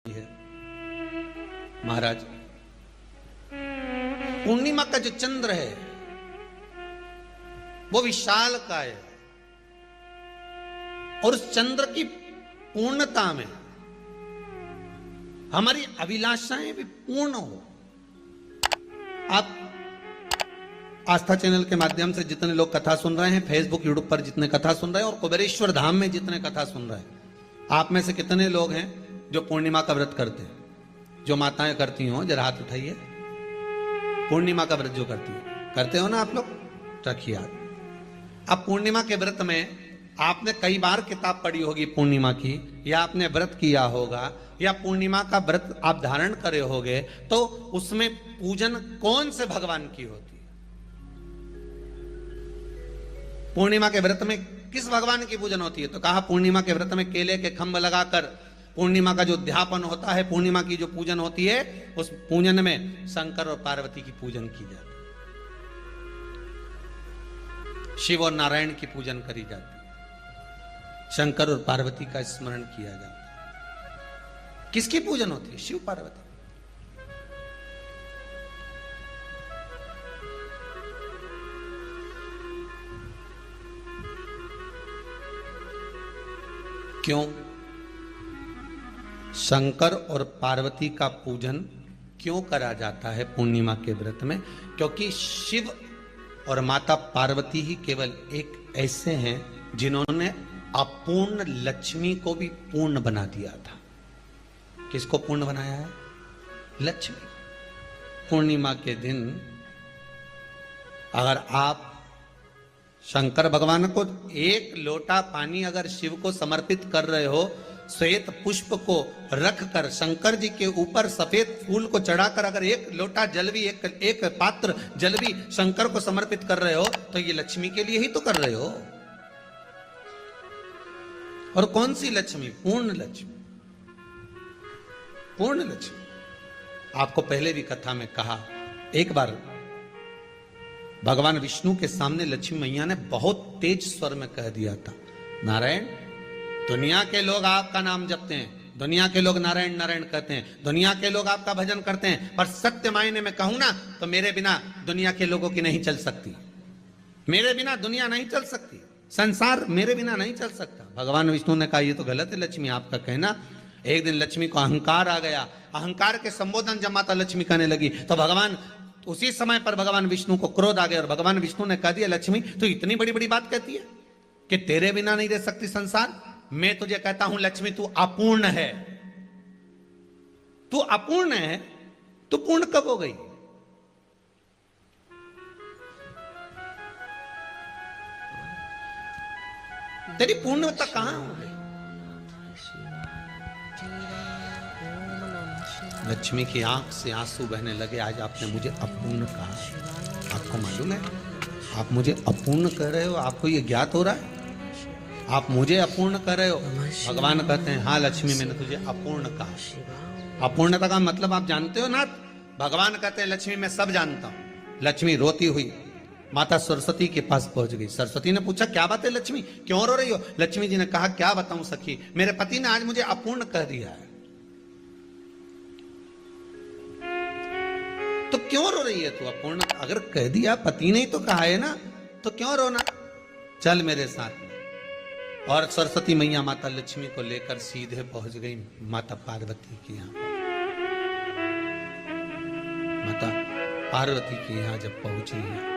है महाराज। पूर्णिमा का जो चंद्र है वो विशाल का है और उस चंद्र की पूर्णता में हमारी अभिलाषाएं भी पूर्ण हो। आप आस्था चैनल के माध्यम से जितने लोग कथा सुन रहे हैं, फेसबुक यूट्यूब पर जितने कथा सुन रहे हैं और कुबेरेश्वर धाम में जितने कथा सुन रहे हैं, आप में से कितने लोग हैं जो पूर्णिमा का व्रत करते हैं? जो माताएं करती हो जरा हाथ उठाइए। पूर्णिमा का व्रत जो करती है, करते हो ना आप लोग? रखिए हाथ। अब पूर्णिमा के व्रत में आपने कई बार किताब पढ़ी होगी पूर्णिमा की, या आपने व्रत किया होगा, या पूर्णिमा का व्रत आप धारण करे होगे, तो उसमें पूजन कौन से भगवान की होती है? पूर्णिमा के व्रत में किस भगवान की पूजन होती है? तो कहा पूर्णिमा के व्रत में केले के खंभ लगाकर पूर्णिमा का जो अध्यापन होता है, पूर्णिमा की जो पूजन होती है, उस पूजन में शंकर और पार्वती की पूजन की जाती है, शिव और नारायण की पूजन करी जाती है, शंकर और पार्वती का स्मरण किया जाता है। किसकी पूजन होती है? शिव पार्वती। क्यों शंकर और पार्वती का पूजन क्यों करा जाता है पूर्णिमा के व्रत में? क्योंकि शिव और माता पार्वती ही केवल एक ऐसे हैं जिन्होंने अपूर्ण लक्ष्मी को भी पूर्ण बना दिया था। किसको पूर्ण बनाया है? लक्ष्मी। पूर्णिमा के दिन अगर आप शंकर भगवान को एक लोटा पानी अगर शिव को समर्पित कर रहे हो, श्वेत पुष्प को रखकर शंकर जी के ऊपर सफेद फूल को चढ़ाकर अगर एक लोटा जल भी, एक पात्र जल भी शंकर को समर्पित कर रहे हो, तो ये लक्ष्मी के लिए ही तो कर रहे हो। और कौन सी लक्ष्मी? पूर्ण लक्ष्मी। पूर्ण लक्ष्मी। आपको पहले भी कथा में कहा, एक बार भगवान विष्णु के सामने लक्ष्मी मैया ने बहुत तेज स्वर में कह दिया था, नारायण, दुनिया के लोग आपका नाम जपते हैं, दुनिया के लोग नारायण नारायण कहते हैं, दुनिया के लोग आपका भजन करते हैं, पर सत्य मायने में कहूं ना तो मेरे बिना दुनिया के लोगों की नहीं चल सकती। मेरे बिना दुनिया नहीं चल सकती, संसार मेरे बिना नहीं चल सकता। भगवान विष्णु ने कहा, ये तो गलत है लक्ष्मी आपका कहना। एक दिन लक्ष्मी को अहंकार आ गया। अहंकार के संबोधन जब माता लक्ष्मी करने लगी तो भगवान उसी समय पर भगवान विष्णु को क्रोध आ गया और भगवान विष्णु ने कह दिया, लक्ष्मी तू इतनी बड़ी बड़ी बात कहती है कि तेरे बिना नहीं रह सकती संसार। मैं तुझे कहता हूं लक्ष्मी, तू अपूर्ण है। तू अपूर्ण है, तू पूर्ण कब हो गई? तेरी पूर्णता कहां हो गई? लक्ष्मी की आंख से आंसू बहने लगे। आज आपने मुझे अपूर्ण कहा। आपको मालूम है आप मुझे अपूर्ण कह रहे हो? आपको ये ज्ञात हो रहा है आप मुझे अपूर्ण कर रहे हो? भगवान कहते हैं, हाँ लक्ष्मी, मैंने तुझे अपूर्ण कहा। अपूर्णता का मतलब आप जानते हो ना? भगवान कहते हैं, लक्ष्मी मैं सब जानता हूं। लक्ष्मी रोती हुई माता सरस्वती के पास पहुंच गई। सरस्वती ने पूछा, क्या बात है लक्ष्मी, क्यों रो रही हो? लक्ष्मी जी ने कहा, क्या बताऊं सखी, मेरे पति ने आज मुझे अपूर्ण कह दिया है। तो क्यों रो रही है तू? अपूर्ण अगर कह दिया, पति ने ही तो कहा है ना, तो क्यों रोना? चल मेरे साथ। और सरस्वती मैया माता लक्ष्मी को लेकर सीधे पहुंच गई माता पार्वती के यहां। माता पार्वती के यहां जब पहुंची है,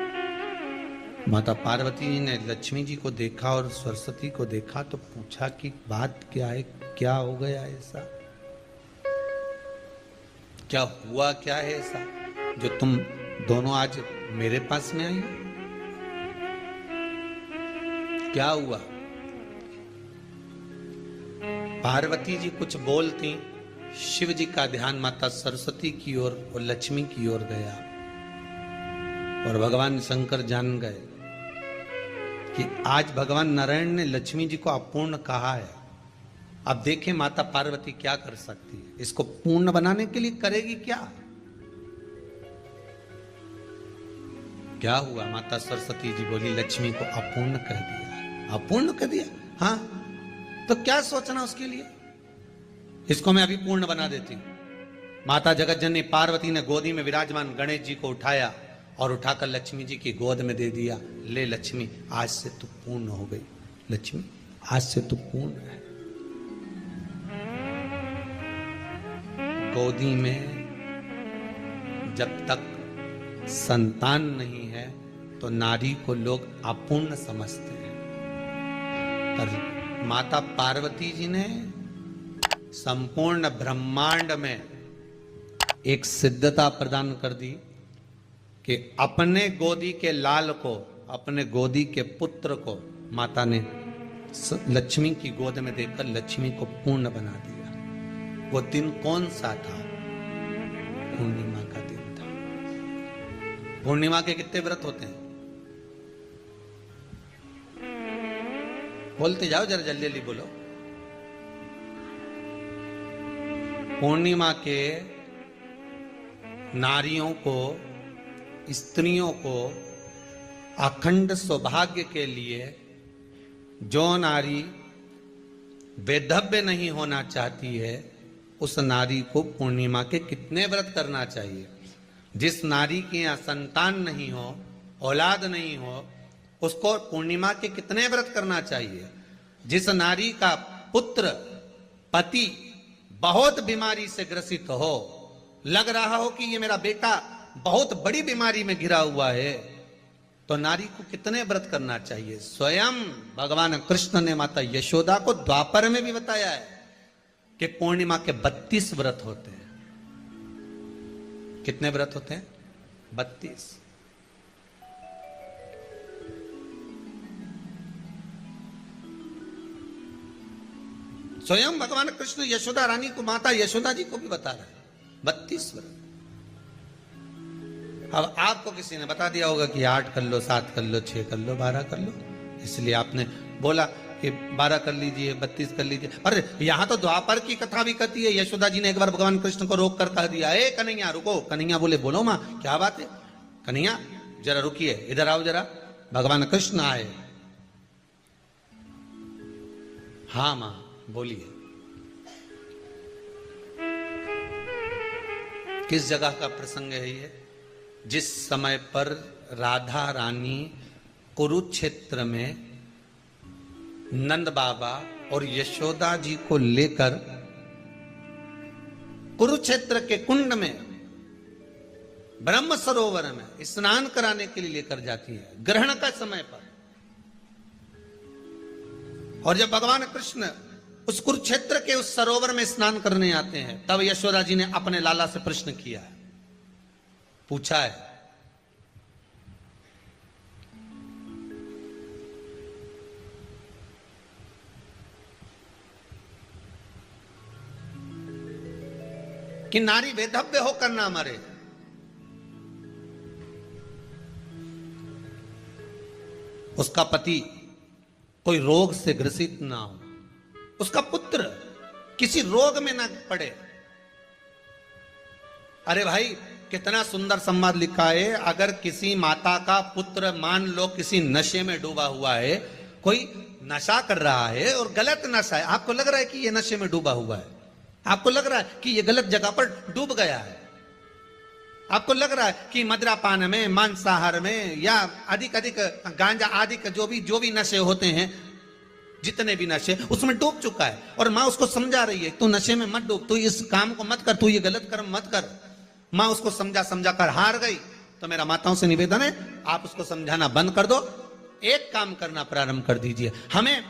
माता पार्वती ने लक्ष्मी जी को देखा और सरस्वती को देखा तो पूछा कि बात क्या है, क्या हो गया ऐसा, क्या हुआ, क्या है ऐसा जो तुम दोनों आज मेरे पास में आई? क्या हुआ? पार्वती जी कुछ बोलती, शिव जी का ध्यान माता सरस्वती की ओर और लक्ष्मी की ओर गया और भगवान शंकर जान गए कि आज भगवान नारायण ने लक्ष्मी जी को अपूर्ण कहा है। अब देखें माता पार्वती क्या कर सकती है, इसको पूर्ण बनाने के लिए करेगी क्या? क्या हुआ? माता सरस्वती जी बोली, लक्ष्मी को अपूर्ण कह दिया। अपूर्ण कह दिया? हाँ, तो क्या सोचना उसके लिए? इसको मैं अभी पूर्ण बना देती हूं। माता जगतजननी पार्वती ने गोदी में विराजमान गणेश जी को उठाया और उठाकर लक्ष्मी जी की गोद में दे दिया। ले लक्ष्मी, आज से तू पूर्ण हो गई। लक्ष्मी, आज से तू पूर्ण है। गोदी में जब तक संतान नहीं है तो नारी को लोग अपूर्ण समझते हैं, पर माता पार्वती जी ने संपूर्ण ब्रह्मांड में एक सिद्धता प्रदान कर दी कि अपने गोदी के लाल को, अपने गोदी के पुत्र को माता ने लक्ष्मी की गोद में देकर लक्ष्मी को पूर्ण बना दिया। वो दिन कौन सा था? पूर्णिमा का दिन था। पूर्णिमा के कितने व्रत होते हैं? बोलते जाओ, जरा जल्दी जल्दी बोलो। पूर्णिमा के नारियों को, स्त्रियों को अखंड सौभाग्य के लिए, जो नारी वैधव्य नहीं होना चाहती है, उस नारी को पूर्णिमा के कितने व्रत करना चाहिए? जिस नारी के यहाँ संतान नहीं हो, औलाद नहीं हो, उसको पूर्णिमा के कितने व्रत करना चाहिए? जिस नारी का पुत्र, पति बहुत बीमारी से ग्रसित हो, लग रहा हो कि ये मेरा बेटा बहुत बड़ी बीमारी में घिरा हुआ है, तो नारी को कितने व्रत करना चाहिए? स्वयं भगवान कृष्ण ने माता यशोदा को द्वापर में भी बताया है कि पूर्णिमा के 32 व्रत होते हैं। कितने व्रत होते हैं? 32। स्वयं भगवान कृष्ण यशोदा रानी को, माता यशोदा जी को भी बता रहे हैं 32 व्रत। अब आपको किसी ने बता दिया होगा कि 8 कर लो, 7 कर लो, 6 कर लो, 12 कर लो, इसलिए आपने बोला कि 12 कर लीजिए, 32 कर लीजिए। अरे यहां तो द्वापर की कथा भी कहती है। यशोदा जी ने एक बार भगवान कृष्ण को रोक कर कह दिया, ए कन्हैया रुको। कन्हैया बोले, बोलो मां क्या बात है? कन्हैया जरा रुकिए, इधर आओ जरा। भगवान कृष्ण आए। हाँ मां बोलिए। किस जगह का प्रसंग है ये? जिस समय पर राधा रानी कुरुक्षेत्र में नंद बाबा और यशोदा जी को लेकर कुरुक्षेत्र के कुंड में, ब्रह्म सरोवर में स्नान कराने के लिए लेकर जाती है, ग्रहण का समय पर। और जब भगवान कृष्ण उस कुरुक्षेत्र के उस सरोवर में स्नान करने आते हैं, तब यशोदा जी ने अपने लाला से प्रश्न किया है, पूछा है कि नारी वेधव्य होकर ना मरे। उसका पति कोई रोग से ग्रसित ना हो, उसका पुत्र किसी रोग में ना पड़े। अरे भाई कितना सुंदर संवाद लिखा है। अगर किसी माता का पुत्र मान लो किसी नशे में डूबा हुआ है, कोई नशा कर रहा है और गलत नशा है, आपको लग रहा है कि ये नशे में डूबा हुआ है, आपको लग रहा है कि ये गलत जगह पर डूब गया है, आपको लग रहा है कि मदिरापान में, मांसाहार में या अधिक गांजा आदि का जो भी नशे होते हैं, जितने भी नशे, उसमें डूब चुका है। और माँ उसको समझा रही है, तू नशे में मत डूब, तू इस काम को मत कर, तू ये गलत कर्म मत कर। माँ उसको समझा कर हार गई। तो मेरा माताओं से निवेदन है, आप उसको समझाना बंद कर दो, एक काम करना प्रारंभ कर दीजिए। हमें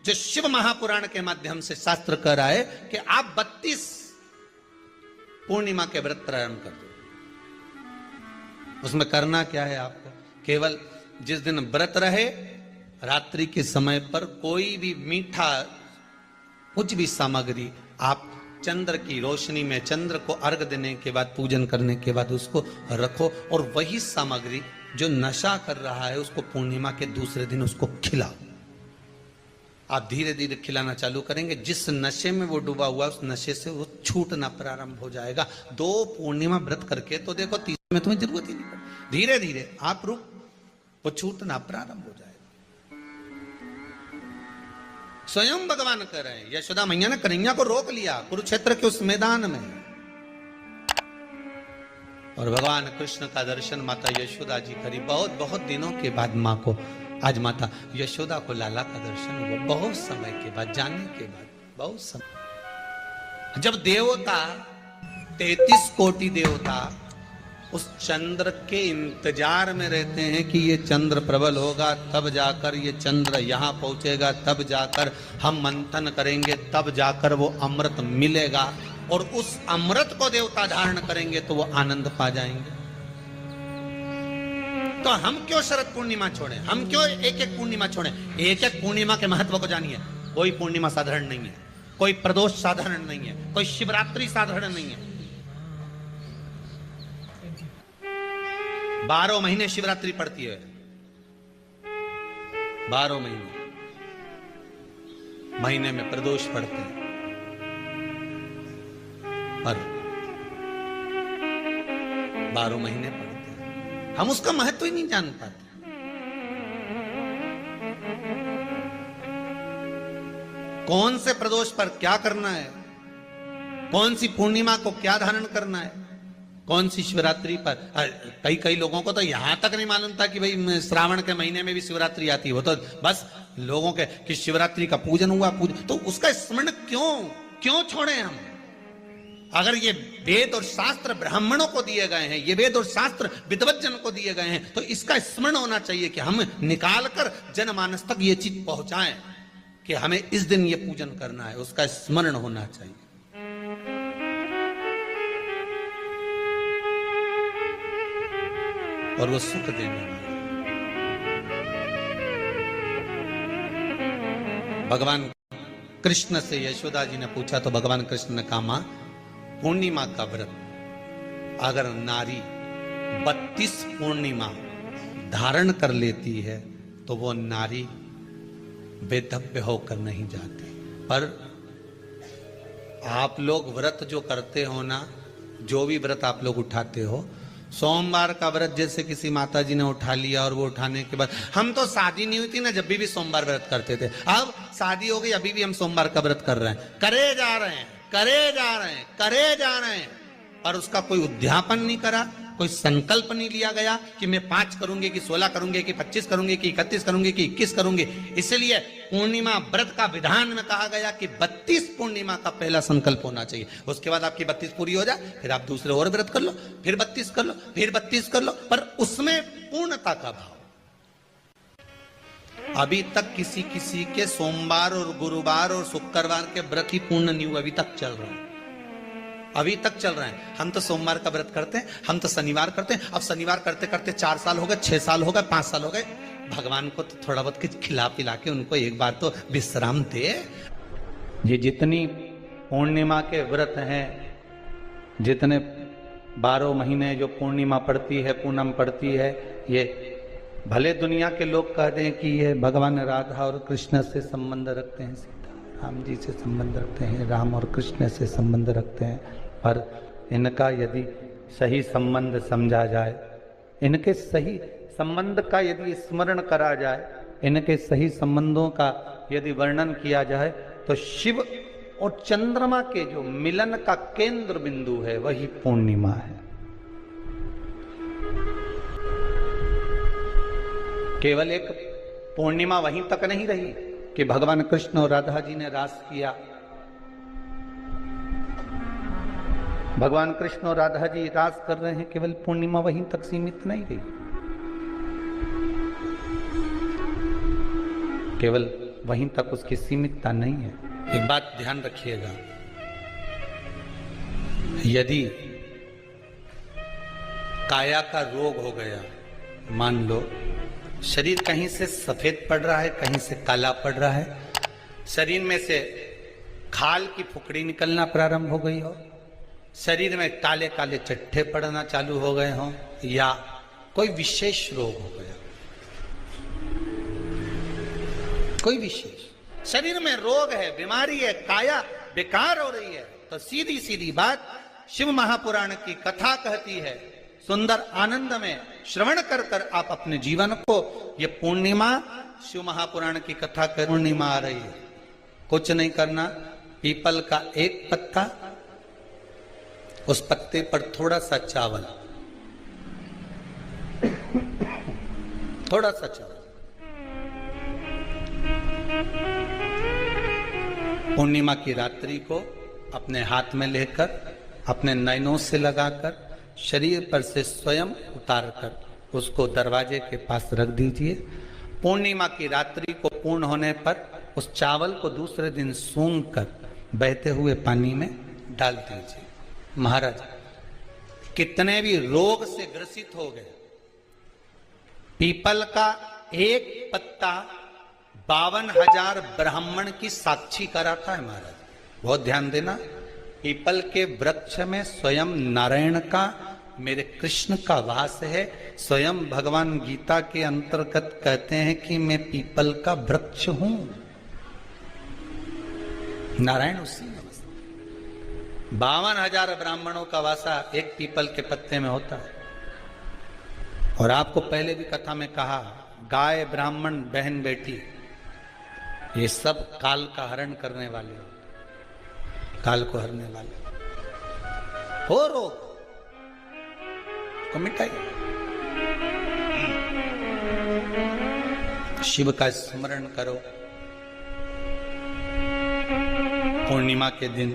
जो शिव महापुराण के माध्यम से शास्त्र कह रहा है कि आप 32 पूर्णिमा के व्रत प्रारंभ कर दो। उसमें करना क्या है आपको? केवल जिस दिन व्रत रहे, रात्रि के समय पर कोई भी मीठा, कुछ भी सामग्री आप चंद्र की रोशनी में, चंद्र को अर्घ देने के बाद, पूजन करने के बाद उसको रखो, और वही सामग्री जो नशा कर रहा है उसको पूर्णिमा के दूसरे दिन उसको खिलाओ। आप धीरे धीरे खिलाना चालू करेंगे, जिस नशे में वो डूबा हुआ उस नशे से वो छूटना प्रारंभ हो जाएगा। 2 पूर्णिमा व्रत करके तो देखो, तीसरे में तुम्हें जरूरत ही नहीं पड़ेगी। धीरे धीरे आप रुक, वो छूटना प्रारंभ हो जाएगा। स्वयं भगवान कह रहे हैं। यशोदा मैया ने कन्हैया को रोक लिया कुरुक्षेत्र के उस मैदान में, और भगवान कृष्ण का दर्शन माता यशोदा जी करी। बहुत बहुत दिनों के बाद माँ को आज माता यशोदा को लाला का दर्शन हुआ, बहुत समय के बाद, जानने के बाद, बहुत समय। जब देवता 33 कोटि देवता उस चंद्र के इंतजार में रहते हैं कि ये चंद्र प्रबल होगा तब जाकर ये चंद्र यहाँ पहुंचेगा, तब जाकर हम मंथन करेंगे, तब जाकर वो अमृत मिलेगा, और उस अमृत को देवता धारण करेंगे तो वो आनंद पा जाएंगे। तो हम क्यों शरद पूर्णिमा छोड़ें? हम क्यों एक एक पूर्णिमा छोड़ें? एक एक पूर्णिमा के महत्व को जानिए। कोई पूर्णिमा साधारण नहीं है, कोई प्रदोष साधारण नहीं है, कोई शिवरात्रि साधारण नहीं है। 12 महीने शिवरात्रि पड़ती है, 12 महीने में प्रदोष पड़ते हैं, पर 12 महीने पड़ते हैं, हम उसका महत्व ही नहीं जान पाते। कौन से प्रदोष पर क्या करना है, कौन सी पूर्णिमा को क्या धारण करना है, कौन सी शिवरात्रि पर। कई लोगों को तो यहां तक नहीं मालूम था कि भाई श्रावण के महीने में भी शिवरात्रि आती है। वो तो बस लोगों के कि शिवरात्रि का पूजन हुआ, तो उसका स्मरण क्यों छोड़े हम? अगर ये वेद और शास्त्र ब्राह्मणों को दिए गए हैं, ये वेद और शास्त्र विद्वज्जन को दिए गए हैं, तो इसका स्मरण होना चाहिए कि हम निकालकर जनमानस तक ये चीज पहुंचाएं कि हमें इस दिन ये पूजन करना है, उसका स्मरण होना चाहिए। और वो सुख देने वाला। भगवान कृष्ण से यशोदा जी ने पूछा तो भगवान कृष्ण ने कहा, मां, पूर्णिमा का व्रत अगर नारी 32 पूर्णिमा धारण कर लेती है तो वो नारी बेधव्य होकर नहीं जाती। पर आप लोग व्रत जो करते हो ना, जो भी व्रत आप लोग उठाते हो, सोमवार का व्रत जैसे किसी माता जी ने उठा लिया और वो उठाने के बाद, हम तो शादी नहीं हुई थी ना जब भी सोमवार व्रत करते थे, अब शादी हो गई अभी भी हम सोमवार का व्रत कर रहे हैं, करे जा रहे हैं, और उसका कोई उद्यापन नहीं करा, कोई संकल्प नहीं लिया गया कि मैं 5 करूंगी कि 16 करूंगी कि 25 करूंगी कि 31 करूंगी कि 21 करूंगी। इसलिए पूर्णिमा व्रत का विधान में कहा गया कि 32 पूर्णिमा का पहला संकल्प होना चाहिए। उसके बाद आपकी 32 पूरी हो जाए, फिर आप दूसरे और व्रत कर लो, फिर 32 कर लो, फिर 32 कर लो, पर उसमें पूर्णता का भाव। अभी तक किसी के सोमवार और गुरुवार और शुक्रवार के व्रत ही पूर्ण नहीं हुए, अभी तक चल रहा है, अभी तक चल रहे हैं। हम तो सोमवार का व्रत करते हैं, हम तो शनिवार करते हैं, अब शनिवार करते करते 4 साल हो गए, 6 साल हो गए, 5 साल हो गए। भगवान को तो थोड़ा बहुत कुछ खिला पिला के उनको एक बार तो विश्राम दे। ये जितनी पूर्णिमा के व्रत हैं, जितने 12 महीने जो पूर्णिमा पड़ती है, पूनम पड़ती है, ये भले दुनिया के लोग कह दें कि ये भगवान राधा और कृष्ण से संबंध रखते हैं, सीता राम जी से संबंध रखते हैं, राम और कृष्ण से संबंध रखते हैं, पर इनका यदि सही संबंध समझा जाए, इनके सही संबंध का यदि स्मरण करा जाए, इनके सही संबंधों का यदि वर्णन किया जाए, तो शिव और चंद्रमा के जो मिलन का केंद्र बिंदु है वही पूर्णिमा है। केवल एक पूर्णिमा वहीं तक नहीं रही कि भगवान कृष्ण और राधा जी ने रास किया। भगवान कृष्ण और राधा जी रास कर रहे हैं, केवल पूर्णिमा वहीं तक सीमित नहीं रही, केवल वहीं तक उसकी सीमितता नहीं है। एक बात ध्यान रखिएगा, यदि काया का रोग हो गया, मान लो शरीर कहीं से सफेद पड़ रहा है, कहीं से काला पड़ रहा है, शरीर में से खाल की फुकड़ी निकलना प्रारंभ हो गई हो, शरीर में काले काले चट्टे पड़ना चालू हो गए हो, या कोई विशेष रोग हो गया, कोई विशेष शरीर में रोग है, बीमारी है, काया बेकार हो रही है, तो सीधी सीधी बात शिव महापुराण की कथा कहती है, सुंदर आनंद में श्रवण कर कर आप अपने जीवन को, ये पूर्णिमा शिव महापुराण की कथा कर पूर्णिमा आ रही है, कुछ नहीं करना, पीपल का एक पत्ता, उस पत्ते पर थोड़ा सा चावल, थोड़ा सा चावल, पूर्णिमा की रात्रि को अपने हाथ में लेकर अपने नयनों से लगाकर शरीर पर से स्वयं उतार कर उसको दरवाजे के पास रख दीजिए। पूर्णिमा की रात्रि को पूर्ण होने पर उस चावल को दूसरे दिन सूंघ कर बहते हुए पानी में डाल दीजिए। महाराज कितने भी रोग से ग्रसित हो गए, पीपल का एक पत्ता 52,000 ब्राह्मण की साक्षी कराता है। महाराज बहुत ध्यान देना, पीपल के वृक्ष में स्वयं नारायण का, मेरे कृष्ण का वास है। स्वयं भगवान गीता के अंतर्गत कहते हैं कि मैं पीपल का वृक्ष हूं, नारायण उसी में। 52,000 ब्राह्मणों का वासा एक पीपल के पत्ते में होता है। और आपको पहले भी कथा में कहा, गाय, ब्राह्मण, बहन, बेटी, ये सब काल का हरण करने वाले हो, काल को हरने वाले हो। रोग को मिटाइए, शिव का स्मरण करो। पूर्णिमा के दिन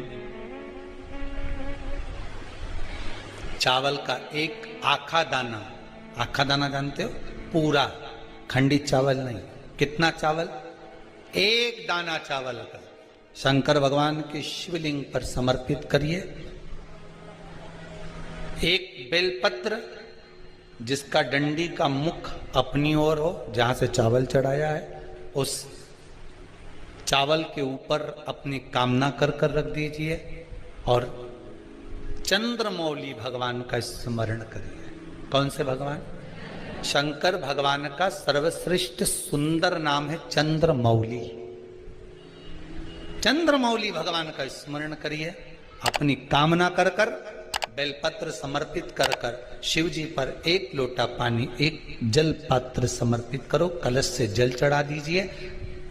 चावल का एक आखा दाना, आखा दाना जानते हो, पूरा, खंडित चावल नहीं, कितना चावल, एक दाना चावल का शंकर भगवान के शिवलिंग पर समर्पित करिए। एक बेलपत्र जिसका डंडी का मुख अपनी ओर हो, जहां से चावल चढ़ाया है, उस चावल के ऊपर अपनी कामना कर कर रख दीजिए और चंद्रमौली भगवान का स्मरण करिए। कौन से भगवान? शंकर भगवान का सर्वश्रेष्ठ सुंदर नाम है चंद्रमौली। चंद्रमौली भगवान का स्मरण करिए, अपनी कामना कर कर बेलपत्र समर्पित कर कर शिव जी पर एक लोटा पानी, एक जल पात्र समर्पित करो, कलश से जल चढ़ा दीजिए,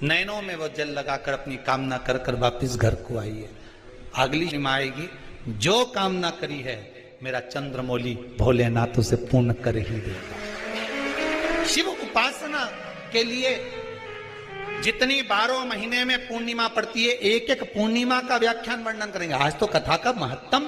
नैनों में वो जल लगाकर अपनी कामना कर कर वापिस घर को आइए। अगली महिमा आएगी, जो कामना करी है मेरा चंद्रमौली भोलेनाथ उसे पूर्ण कर ही देगा। शिव उपासना के लिए जितनी 12 महीने में पूर्णिमा पड़ती है, एक एक पूर्णिमा का व्याख्यान वर्णन करेंगे। आज तो कथा का महत्तम